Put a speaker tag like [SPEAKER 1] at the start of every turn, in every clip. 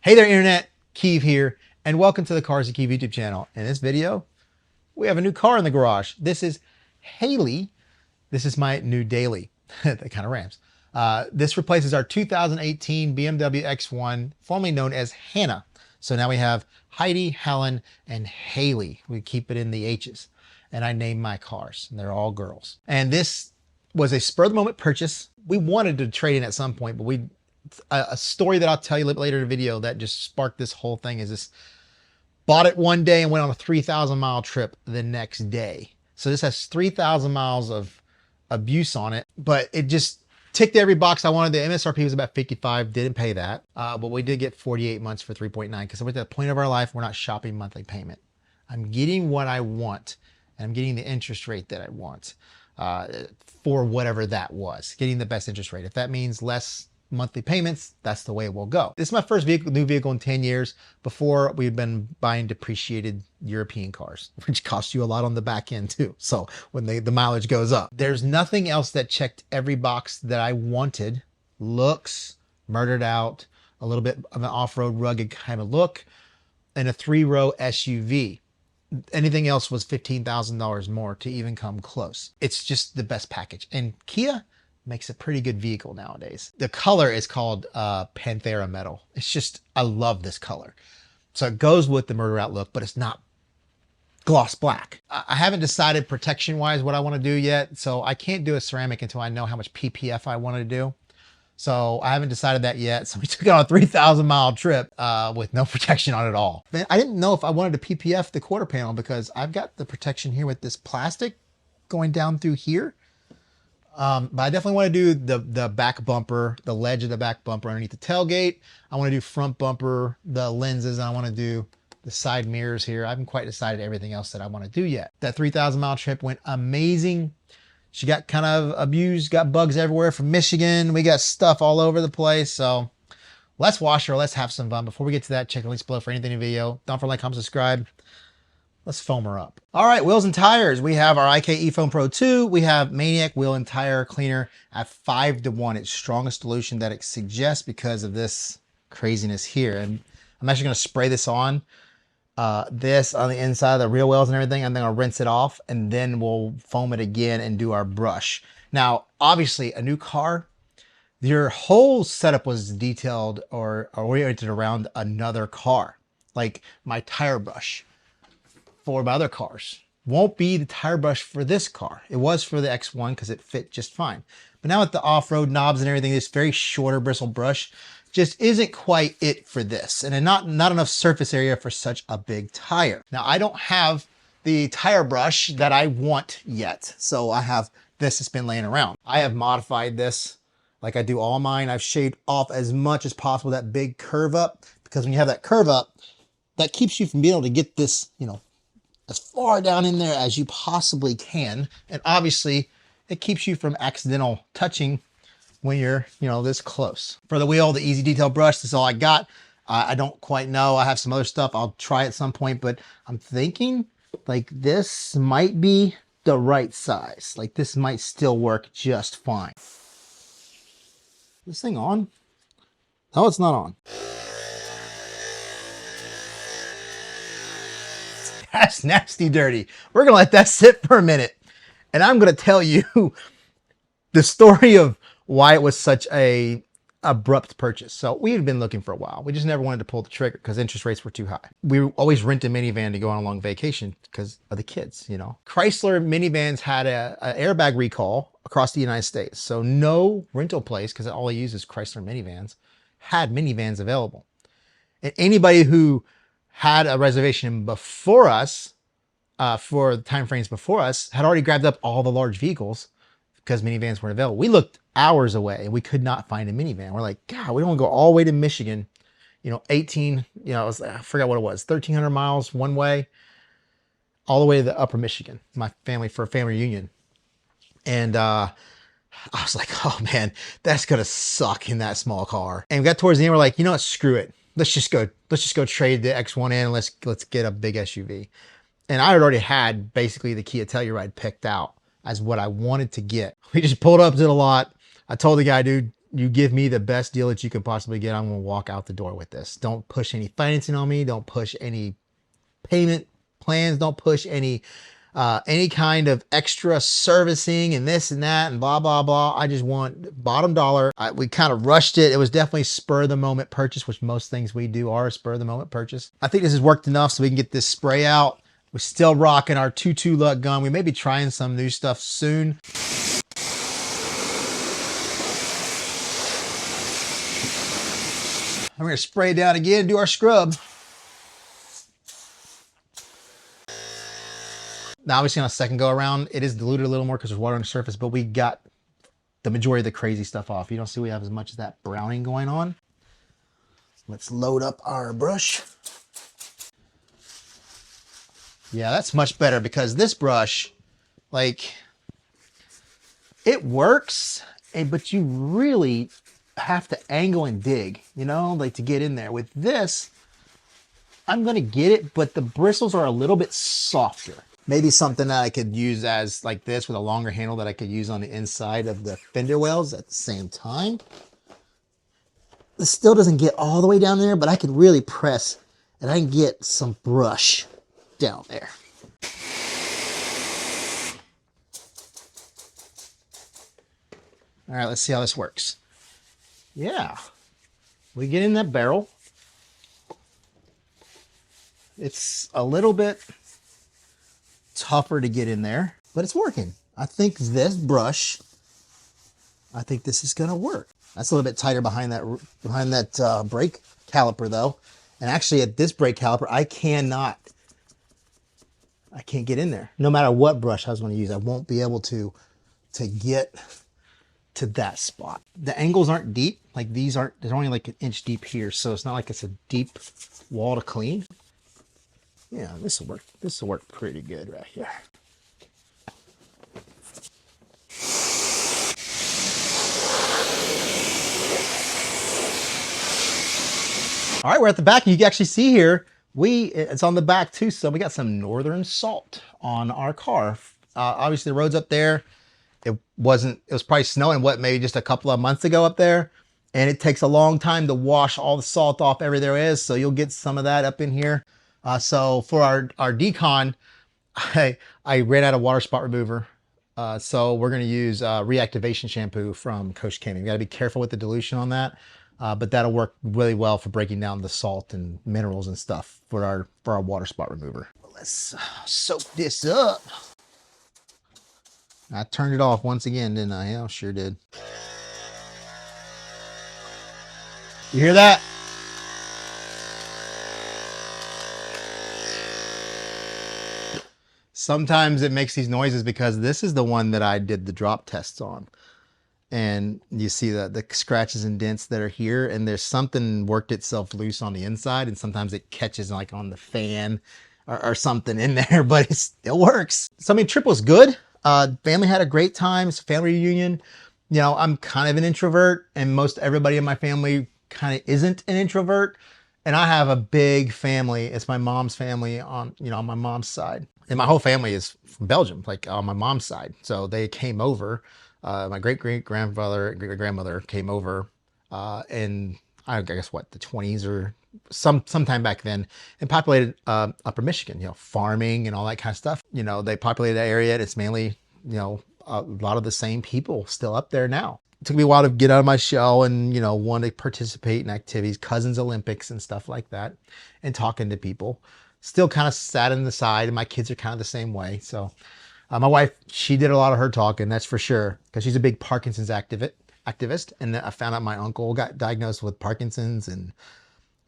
[SPEAKER 1] Hey there, Internet. Keev here, and welcome to the Cars with Keev YouTube channel. In this video, we have a new car in the garage. This is Haley. This is my new daily. That kind of rams. This replaces our 2018 BMW X1, formerly known as Hannah. So now we have Heidi, Helen, and Haley. We keep it in the H's. And I named my cars, and they're all girls. And this was a spur-of-the-moment purchase. We wanted to trade in at some point, but a story that I'll tell you later in the video that just sparked this whole thing is this: bought it one day and went on a 3,000 mile trip the next day. So this has 3,000 miles of abuse on it, but it just ticked every box I wanted. The MSRP was about 55, didn't pay that. But we did get 48 months for 3.9 because we're at that point of our life, we're not shopping monthly payment. I'm getting what I want, and I'm getting the interest rate that I want for whatever that was, getting the best interest rate. If that means less monthly payments, that's the way it will go. This is my first new vehicle in 10 years. Before, we've been buying depreciated European cars, which cost you a lot on the back end too. So when the mileage goes up, there's nothing else that checked every box that I wanted. Looks, murdered out, a little bit of an off-road rugged kind of look, and a 3-row SUV. Anything else was $15,000 more to even come close. It's just the best package. And Kia makes a pretty good vehicle nowadays. The color is called Panthera Metal. It's just, I love this color. So it goes with the murder out look, but it's not gloss black. I haven't decided protection wise what I want to do yet. So I can't do a ceramic until I know how much PPF I want to do. So I haven't decided that yet. So we took it on a 3,000 mile trip with no protection on it at all. Man, I didn't know if I wanted to PPF the quarter panel because I've got the protection here with this plastic going down through here. But I definitely want to do the back bumper, the ledge of the back bumper underneath the tailgate. I want to do front bumper, the lenses, and I want to do the side mirrors here. I haven't quite decided everything else that I want to do yet. That 3,000 mile trip went amazing. She got kind of abused, got bugs everywhere from Michigan. We got stuff all over the place. So let's wash her. Let's have some fun. Before we get to that, check the links below for anything in the video. Don't forget to like, comment, subscribe. Let's foam her up. All right, wheels and tires. We have our IK Foam Pro 2. We have Maniac wheel and tire cleaner at 5-to-1. It's strongest dilution that it suggests because of this craziness here. And I'm actually gonna spray this on the inside of the rear wheels and everything, and then I'll rinse it off, and then we'll foam it again and do our brush. Now, obviously, a new car, your whole setup was detailed or oriented around another car. Like my tire brush for my other cars won't be the tire brush for this car. It was for the X1 because it fit just fine. But now with the off-road knobs and everything, this very shorter bristle brush just isn't quite it for this. And not enough surface area for such a big tire. Now I don't have the tire brush that I want yet. So I have this that's been laying around. I have modified this like I do all mine. I've shaved off as much as possible that big curve up, because when you have that curve up, that keeps you from being able to get this, you know, as far down in there as you possibly can. And obviously it keeps you from accidental touching when you're, you know, this close. For the wheel, the Easy Detail brush, this is all I got. I don't quite know. I have some other stuff I'll try at some point, but I'm thinking like this might be the right size. Like this might still work just fine. This thing on? No, it's not on. That's nasty dirty. We're gonna let that sit for a minute, and I'm gonna tell you the story of why it was such a abrupt purchase. So we had been looking for a while. We just never wanted to pull the trigger because interest rates were too high. We always rent a minivan to go on a long vacation because of the kids, you know. Chrysler minivans had an airbag recall across the United States. So no rental place, because all they use is Chrysler minivans, had minivans available. And anybody who had a reservation before us, for the time frames before us, had already grabbed up all the large vehicles because minivans weren't available. We looked hours away and we could not find a minivan. We're like, God, we don't want to go all the way to Michigan, you know, 18, you know, I forgot what it was, 1,300 miles one way, all the way to the upper Michigan, my family, for a family reunion. And I was like, oh man, that's going to suck in that small car. And we got towards the end, we're like, you know what, screw it. Let's just go trade the X1 in and let's get a big SUV. And I already had basically the Kia Telluride picked out as what I wanted to get. We just pulled up to the lot. I told the guy, dude, you give me the best deal that you can possibly get, I'm going to walk out the door with this. Don't push any financing on me. Don't push any payment plans. Don't push any kind of extra servicing and this and that and blah, blah, blah. I just want bottom dollar. We kind of rushed it. It was definitely spur of the moment purchase, which most things we do are a spur of the moment purchase. I think this has worked enough so we can get this spray out. We're still rocking our 2.2 Luck gun. We may be trying some new stuff soon. I'm going to spray it down again and do our scrub. Now, obviously on a second go around, it is diluted a little more because there's water on the surface, but we got the majority of the crazy stuff off. You don't see we have as much of that browning going on. Let's load up our brush. Yeah, that's much better because this brush, like, it works, but you really have to angle and dig, you know, like to get in there. With this, I'm going to get it, but the bristles are a little bit softer. Maybe something that I could use as like this with a longer handle that I could use on the inside of the fender wells at the same time. This still doesn't get all the way down there, but I can really press and I can get some brush down there. All right, let's see how this works. Yeah, we get in that barrel. It's a little bit tougher to get in there, but it's working. I think this brush, I think this is gonna work. That's a little bit tighter behind that brake caliper though. And actually at this brake caliper, I can't get in there. No matter what brush I was gonna use, I won't be able to get to that spot. The angles aren't deep, like these aren't, they're only like an inch deep here. So it's not like it's a deep wall to clean. Yeah, this will work. This will work pretty good right here. All right, we're at the back and you can actually see here, it's on the back too. So we got some northern salt on our car. Obviously the road's up there. It was probably snowing, maybe just a couple of months ago up there. And it takes a long time to wash all the salt off everywhere there is. So you'll get some of that up in here. So for our decon, I ran out of water spot remover. So we're going to use reactivation shampoo from Coach Kim. You got to be careful with the dilution on that. But that'll work really well for breaking down the salt and minerals and stuff for our water spot remover. Let's soak this up. I turned it off once again, didn't I? Yeah, I sure did. You hear that? Sometimes it makes these noises because this is the one that I did the drop tests on. And you see the scratches and dents that are here, and there's something worked itself loose on the inside, and sometimes it catches like on the fan or something in there, but it still works. So I mean, trip was good. Family had a great time. It's a family reunion. You know, I'm kind of an introvert, and most everybody in my family kind of isn't an introvert. And I have a big family. It's my mom's family on my mom's side. And my whole family is from Belgium, like on my mom's side. So they came over. My great-great-grandfather and great-grandmother came over in, I guess, what, the 20s or sometime back then, and populated Upper Michigan, you know, farming and all that kind of stuff. You know, they populated that area, and it's mainly, you know, a lot of the same people still up there now. It took me a while to get out of my shell and, you know, want to participate in activities, Cousins Olympics and stuff like that, and talking to people. Still kind of sat on the side, and my kids are kind of the same way. So my wife, she did a lot of her talking, that's for sure, because she's a big Parkinson's activist. And I found out my uncle got diagnosed with Parkinson's, and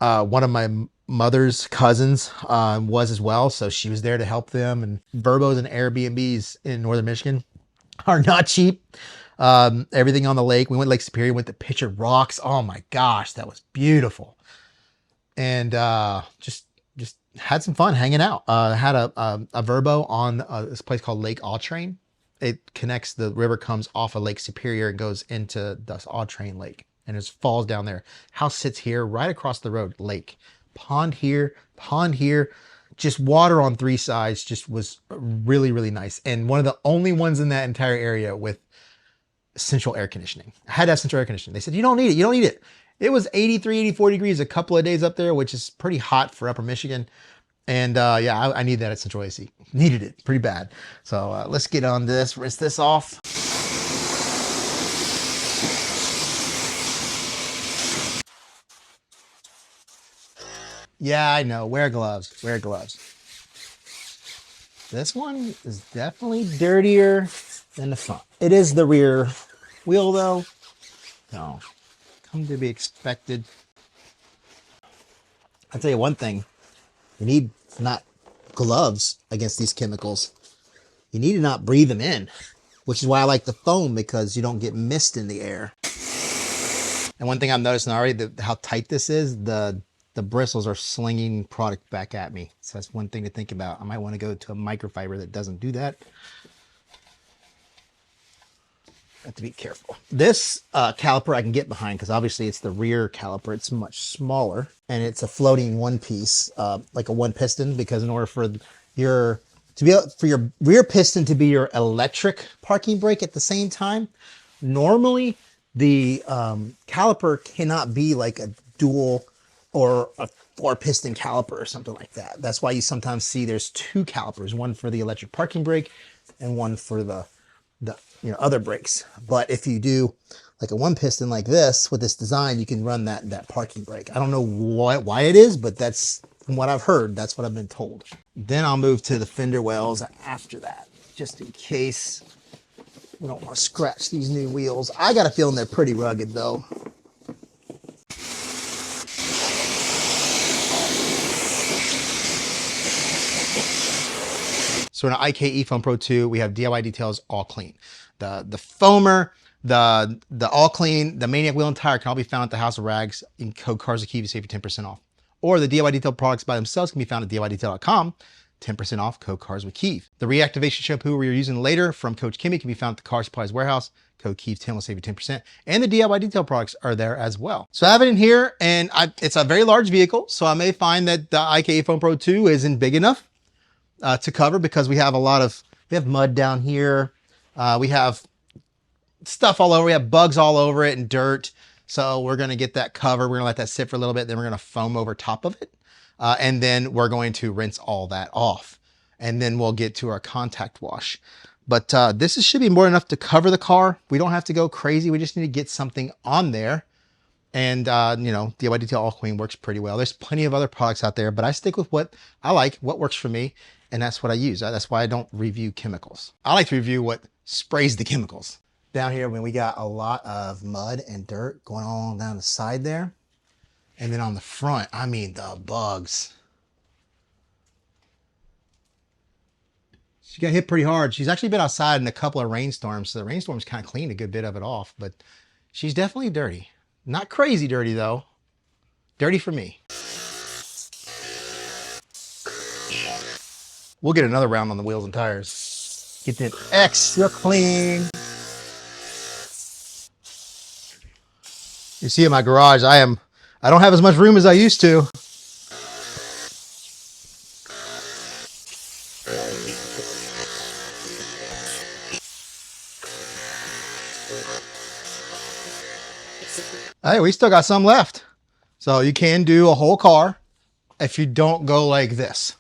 [SPEAKER 1] one of my mother's cousins was as well. So she was there to help them. And Verbos and Airbnbs in Northern Michigan are not cheap. Everything on the lake. We went to Lake Superior, went to Pitcher Rocks. Oh my gosh, that was beautiful. And just had some fun hanging out. Had a Verbo on this place called Lake Autrain. It connects, the river comes off of Lake Superior and goes into the Autrain Lake, and it falls down there. House sits here right across the road, lake. Pond here, just water on three sides. Just was really, really nice. And one of the only ones in that entire area with central air conditioning. I had to have central air conditioning. They said, you don't need it. You don't need it. It was 83, 84 degrees a couple of days up there, which is pretty hot for upper Michigan. And yeah, I need that at central AC. Needed it pretty bad. So let's get on this, rinse this off. Yeah, I know, wear gloves, wear gloves. This one is definitely dirtier than the front. It is the rear wheel though. No, come to be expected. I'll tell you one thing, you need not gloves against these chemicals. You need to not breathe them in, which is why I like the foam, because you don't get mist in the air. And one thing I'm noticing already, how tight this is, the bristles are slinging product back at me. So that's one thing to think about. I might want to go to a microfiber that doesn't do that. Have to be careful. This caliper I can get behind, because obviously it's the rear caliper. It's much smaller, and it's a floating one piece, like a one piston, because in order for your rear piston to be your electric parking brake at the same time, normally the caliper cannot be like a dual or a 4-piston caliper or something like that. That's why you sometimes see there's 2 calipers, one for the electric parking brake and one for the other brakes. But if you do like a 1-piston like this with this design, you can run that parking brake. I don't know why it is, but that's from what I've heard. That's what I've been told. Then I'll move to the fender wells after that, just in case we don't want to scratch these new wheels. I got a feeling they're pretty rugged though. So in an IK eFoam Pro 2, we have DIY details all clean. The foamer, the all clean, the Maniac wheel and tire can all be found at the House of Rags in code CARSWITHKEAV to save you 10% off. Or the DIY detail products by themselves can be found at DIYdetail.com, 10% off, code CARSWITHKEAV. The reactivation shampoo we're using later from Coach Kimmy can be found at the Car Supplies Warehouse. Code KEAV10 will save you 10%. And the DIY detail products are there as well. So I have it in here, and it's a very large vehicle, so I may find that the IK eFoam Pro 2 isn't big enough to cover, because we have mud down here. We have stuff all over. We have bugs all over it and dirt. So we're going to get that covered. We're going to let that sit for a little bit. Then we're going to foam over top of it. And then we're going to rinse all that off. And then we'll get to our contact wash. But this should be more enough to cover the car. We don't have to go crazy. We just need to get something on there. And, DIY Detail All Clean works pretty well. There's plenty of other products out there, but I stick with what I like, what works for me. And that's what I use. That's why I don't review chemicals. I like to review what sprays the chemicals. Down here, when we got a lot of mud and dirt going all down the side there. And then on the front, I mean the bugs. She got hit pretty hard. She's actually been outside in a couple of rainstorms. So the rainstorms kind of cleaned a good bit of it off, but she's definitely dirty. Not crazy dirty though. Dirty for me. We'll get another round on the wheels and tires. Get them extra clean. You see in my garage, I don't have as much room as I used to. Hey, we still got some left. So you can do a whole car if you don't go like this.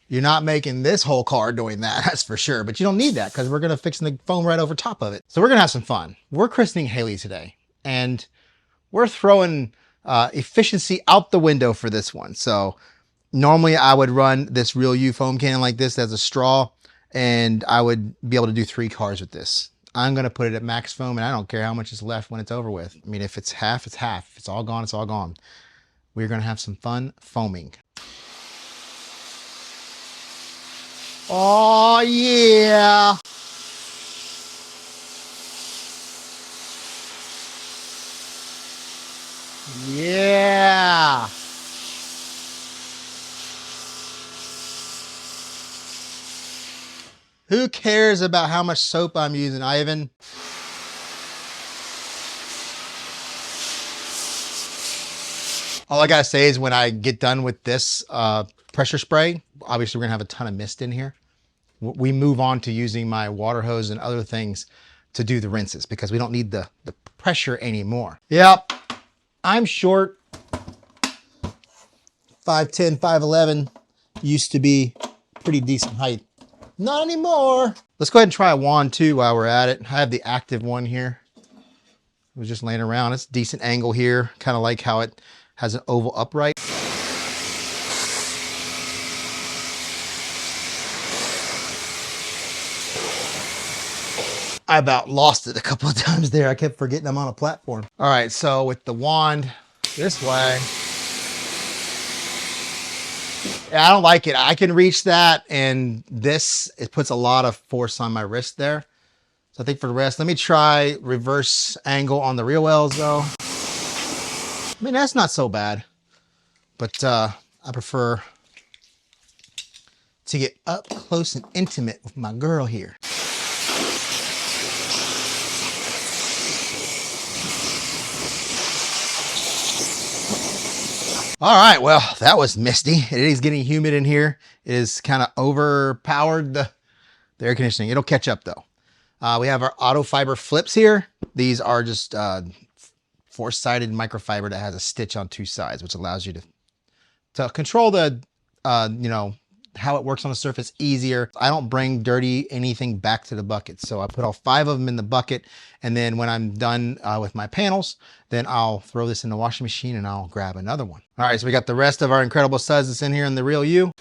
[SPEAKER 1] You're not making this whole car doing that, that's for sure. But you don't need that, because we're going to fix the foam right over top of it. So we're going to have some fun. We're christening Haley today, and we're throwing efficiency out the window for this one. So normally I would run this Real U foam can like this as a straw, and I would be able to do 3 cars with this. I'm going to put it at max foam, and I don't care how much is left when it's over with. I mean, if it's half, it's half. If it's all gone, it's all gone. We're going to have some fun foaming. Oh, yeah. Yeah. Who cares about how much soap I'm using, Ivan? All I gotta say is when I get done with this pressure spray, obviously we're gonna have a ton of mist in here. we move on to using my water hose and other things to do the rinses because we don't need the pressure anymore. Yep, I'm short. 5'10", 5'11", used to be pretty decent height. Not anymore. Let's go ahead and try a wand too while we're at it. I have the active one here. It was just laying around. It's a decent angle here. Kind of like how it has an oval upright. I about lost it a couple of times there. I kept forgetting I'm on a platform. All right, so with the wand this way, I don't like it. I can reach that, and this, it puts a lot of force on my wrist there. So I think for the rest, let me try reverse angle on the rear wells though. I mean, that's not so bad, but I prefer to get up close and intimate with my girl here. All right, well, that was misty. It is getting humid in here. It is kind of overpowered the air conditioning. It'll catch up though. We have our Autofiber flips here. These are just four-sided microfiber that has a stitch on two sides, which allows you to control the, you know, how it works on the surface easier. I don't bring dirty anything back to the bucket. So I put all 5 of them in the bucket. And then when I'm done with my panels, then I'll throw this in the washing machine and I'll grab another one. All right, so we got the rest of our incredible suds that's in here in the Real U.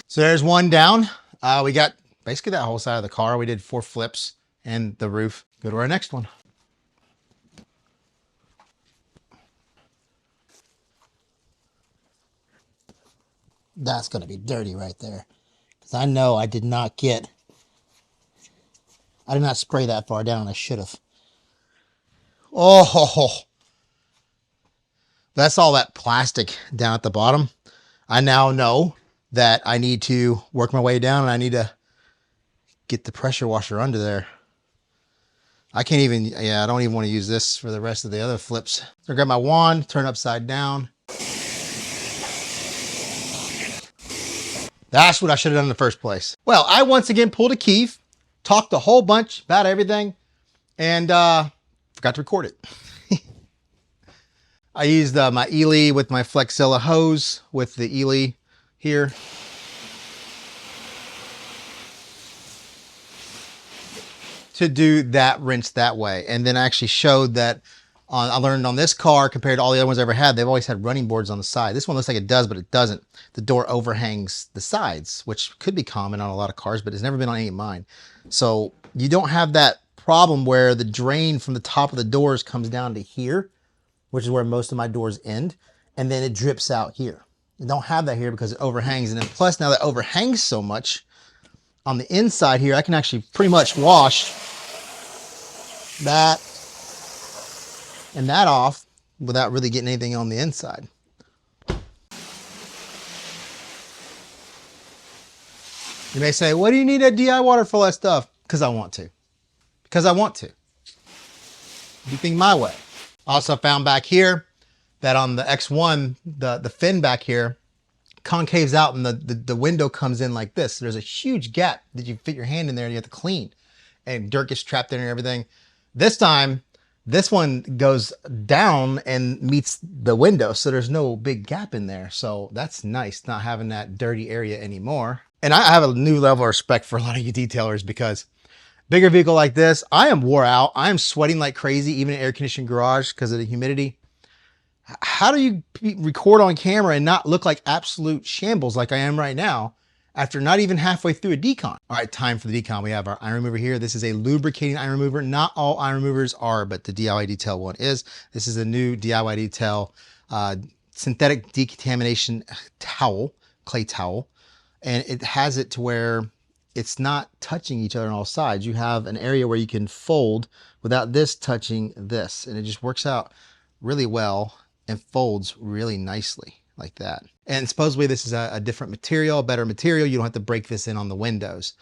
[SPEAKER 1] So there's one down. We got basically that whole side of the car. We did 4 flips and the roof. Go to our next one. That's going to be dirty right there. Because I know I did not spray that far down. I should have. Oh, that's all that plastic down at the bottom. I now know that I need to work my way down and I need to get the pressure washer under there. I can't even, yeah, I don't even want to use this for the rest of the other flips. So I grab my wand, turn upside down. That's what I should have done in the first place. Well, I once again pulled a Keev, talked a whole bunch about everything, and forgot to record it. I used my Ely with my Flexilla hose with the Ely here. To do that rinse that way. And then I actually showed that I learned on this car compared to all the other ones I ever had, they've always had running boards on the side. This one looks like it does, but it doesn't. The door overhangs the sides, which could be common on a lot of cars, but it's never been on any of mine. So you don't have that problem where the drain from the top of the doors comes down to here, which is where most of my doors end, and then it drips out here. You don't have that here because it overhangs. And then plus now that overhangs so much, on the inside here, I can actually pretty much wash that and that off without really getting anything on the inside. You may say, what do you need a DI water for all that stuff? Because I want to. Because I want to. Do things my way. Also found back here that on the X1, the fin back here concaves out and the window comes in like this. There's a huge gap that you fit your hand in there and you have to clean. And dirt gets trapped in and everything. This time, this one goes down and meets the window. So there's no big gap in there. So that's nice, not having that dirty area anymore. And I have a new level of respect for a lot of you detailers because bigger vehicle like this, I am wore out. I am sweating like crazy, even in air conditioned garage because of the humidity. How do you record on camera and not look like absolute shambles like I am right now after not even halfway through a decon? All right, time for the decon. We have our iron remover here. This is a lubricating iron remover. Not all iron removers are, but the DIY Detail one is. This is a new DIY Detail synthetic decontamination towel, clay towel. And it has it to where it's not touching each other on all sides. You have an area where you can fold without this touching this. And it just works out really well and folds really nicely like that. And supposedly this is a different material, a better material. You don't have to break this in on the windows.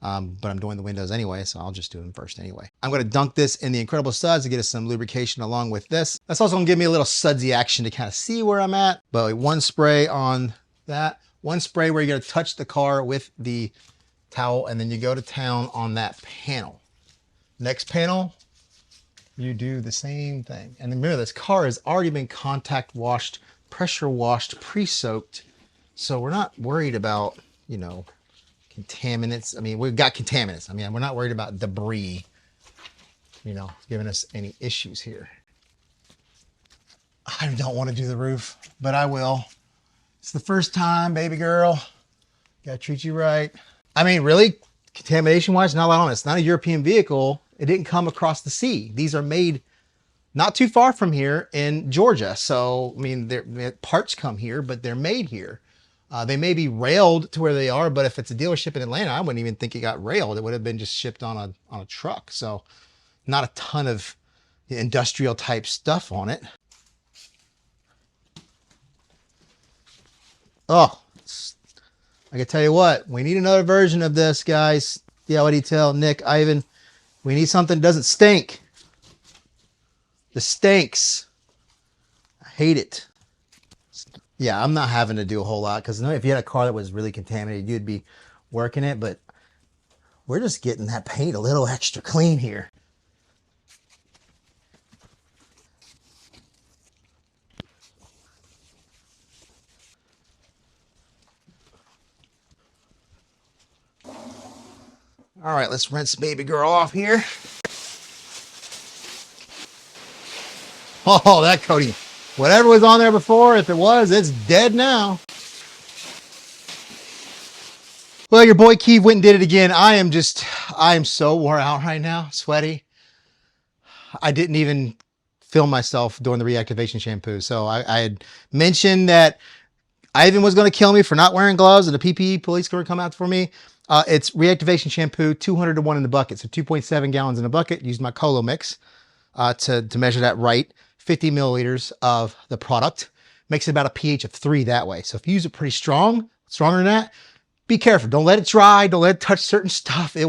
[SPEAKER 1] but I'm doing the windows anyway, so I'll just do them first anyway. I'm going to dunk this in the Incredible Suds to get us some lubrication along with this. That's also going to give me a little sudsy action to kind of see where I'm at. But one spray on that, one spray where you're going to touch the car with the towel, and then you go to town on that panel. Next panel, you do the same thing. And remember, this car has already been contact washed, pressure washed, pre-soaked. So we're not worried about, you know, contaminants. I mean, we've got contaminants. I mean, we're not worried about debris, you know, giving us any issues here. I don't want to do the roof, but I will. It's the first time, baby girl. Gotta treat you right. I mean, really, contamination-wise, not a lot on it. It's not a European vehicle. It didn't come across the sea. These are made not too far from here in Georgia. So, I mean, parts come here, but they're made here. They may be railed to where they are, but if it's a dealership in Atlanta, I wouldn't even think it got railed. It would have been just shipped on a truck. So not a ton of industrial type stuff on it. Oh, I can tell you what, we need another version of this, guys. Yeah, what do you tell Nick, Ivan? We need something that doesn't stink. The stinks. I hate it. Yeah, I'm not having to do a whole lot because if you had a car that was really contaminated, you'd be working it, but we're just getting that paint a little extra clean here. All right, let's rinse baby girl off here. Oh, that coating. Whatever was on there before, if it was, it's dead now. Well, your boy Keev went and did it again. I am so wore out right now, sweaty. I didn't even film myself doing the reactivation shampoo. So I had mentioned that Ivan was going to kill me for not wearing gloves and the PPE police going to come out for me. It's reactivation shampoo, 200 to 1 in the bucket. So 2.7 gallons in a bucket. Used my Colo mix to measure that right. 50 milliliters of the product. Makes it about a pH of 3 that way. So if you use it pretty strong, stronger than that, be careful. Don't let it dry. Don't let it touch certain stuff. It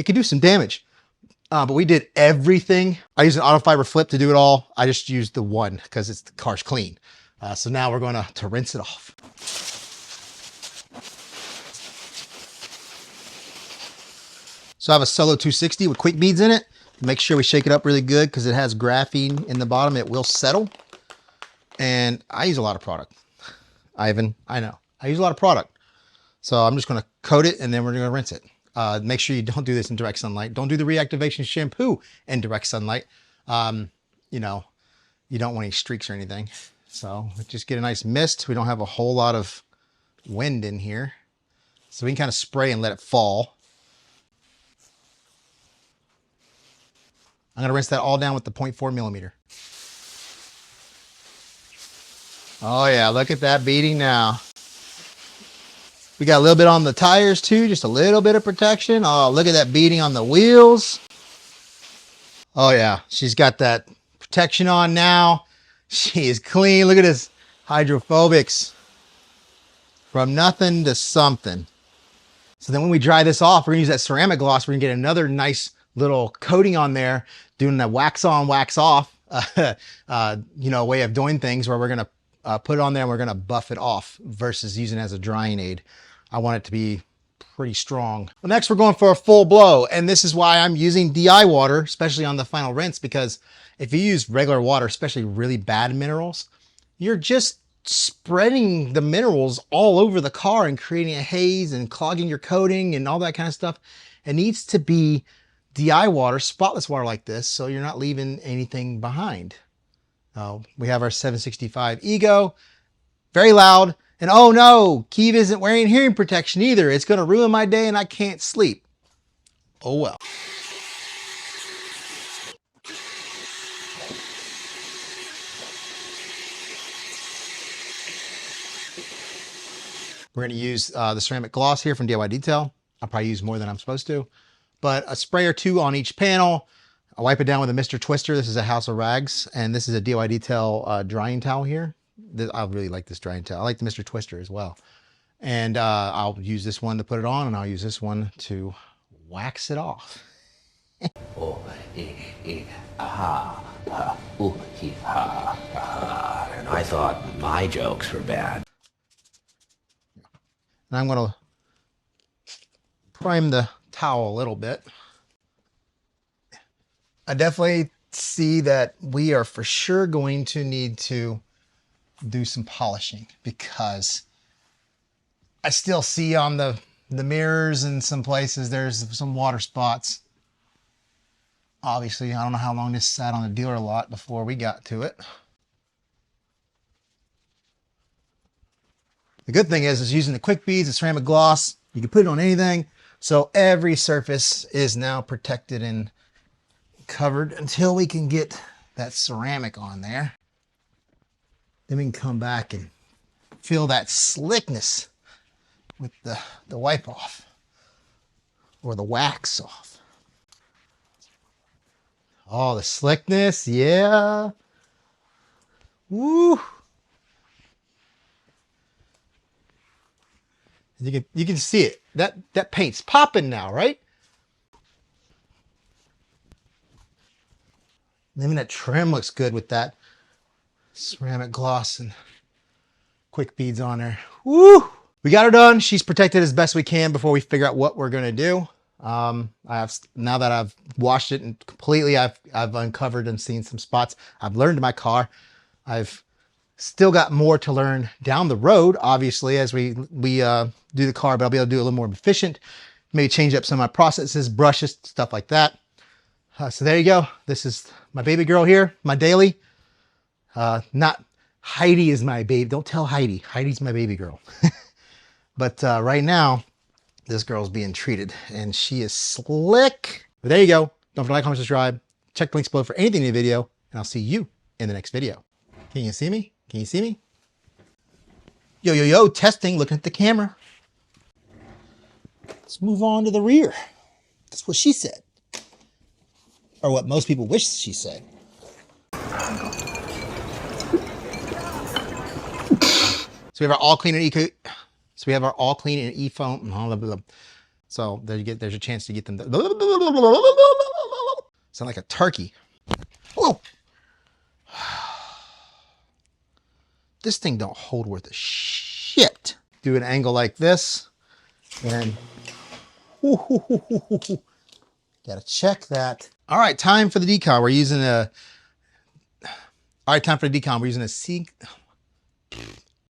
[SPEAKER 1] can do some damage. But we did everything. I used an Autofiber flip to do it all. I just used the one because the car's clean. So now we're going to rinse it off. So I have a Solo 260 with quick beads in it. Make sure we shake it up really good because it has graphene in the bottom. It will settle. And I use a lot of product. Ivan, I know. I use a lot of product. So I'm just going to coat it and then we're going to rinse it. Make sure you don't do this in direct sunlight. Don't do the reactivation shampoo in direct sunlight. You know, you don't want any streaks or anything. So just get a nice mist. We don't have a whole lot of wind in here. So we can kind of spray and let it fall. I'm going to rinse that all down with the 0.4 millimeter. Oh yeah, look at that beading now. We got a little bit on the tires too, just a little bit of protection. Oh, look at that beading on the wheels. Oh yeah, she's got that protection on now. She is clean. Look at this hydrophobics. From nothing to something. So then when we dry this off, we're gonna use that ceramic gloss. We're gonna get another nice little coating on there, doing that wax on, wax off, you know, way of doing things where we're going to put it on there and we're going to buff it off versus using it as a drying aid. I want it to be pretty strong. Well, next we're going for a full blow. And this is why I'm using DI water, especially on the final rinse, because if you use regular water, especially really bad minerals, you're just spreading the minerals all over the car and creating a haze and clogging your coating and all that kind of stuff. It needs to be DI water, spotless water like this, so you're not leaving anything behind. We have our 765 Ego, very loud, and oh no, Keev isn't wearing hearing protection either. It's going to ruin my day and I can't sleep. Oh well. We're going to use the ceramic gloss here from DIY Detail. I'll probably use more than I'm supposed to. But a spray or two on each panel. I wipe it down with a Mr. Twister. This is a House of Rags, and this is a DIY Detail drying towel here. I really like this drying towel. I like the Mr. Twister as well. And I'll use this one to put it on, and I'll use this one to wax it off.
[SPEAKER 2] Oh, aha, ha, ooh, he, ha, ha. And I thought my jokes were bad.
[SPEAKER 1] And I'm going to prime the towel a little bit. I definitely see that we are for sure going to need to do some polishing, because I still see on the mirrors and some places there's some water spots. Obviously, I don't know how long this sat on the dealer lot before we got to it. The good thing is using the quick beads and ceramic gloss, you can put it on anything. So every surface is now protected and covered until we can get that ceramic on there. Then we can come back and feel that slickness with the wipe off or the wax off. Oh, the slickness, yeah. Woo. You can see it. That paint's popping now, right? Even that trim looks good with that ceramic gloss and quick beads on there. Woo! We got her done. She's protected as best we can before we figure out what we're gonna do. Now that I've washed it and completely, I've uncovered and seen some spots. I've learned my car. I've still got more to learn down the road, obviously, as we do the car, but I'll be able to do it a little more efficient. Maybe change up some of my processes, brushes, stuff like that. So there you go. This is my baby girl here, my daily. Not Heidi is my baby. Don't tell Heidi. Heidi's my baby girl. But right now, this girl's being treated, and she is slick. But there you go. Don't forget to like, comment, subscribe. Check the links below for anything in the video, and I'll see you in the next video. Can you see me? Can you see me? Yo, yo, yo, testing, looking at the camera. Let's move on to the rear. That's what she said. Or what most people wish she said. So we have our all clean and e-foam. Blah, blah, blah. So there you get, there's a chance to get them. Sound like a turkey. Whoa. This thing don't hold worth a shit. Do an angle like this, and gotta check that. All right, time for the decon. We're using a. All right, time for the decon. We're using a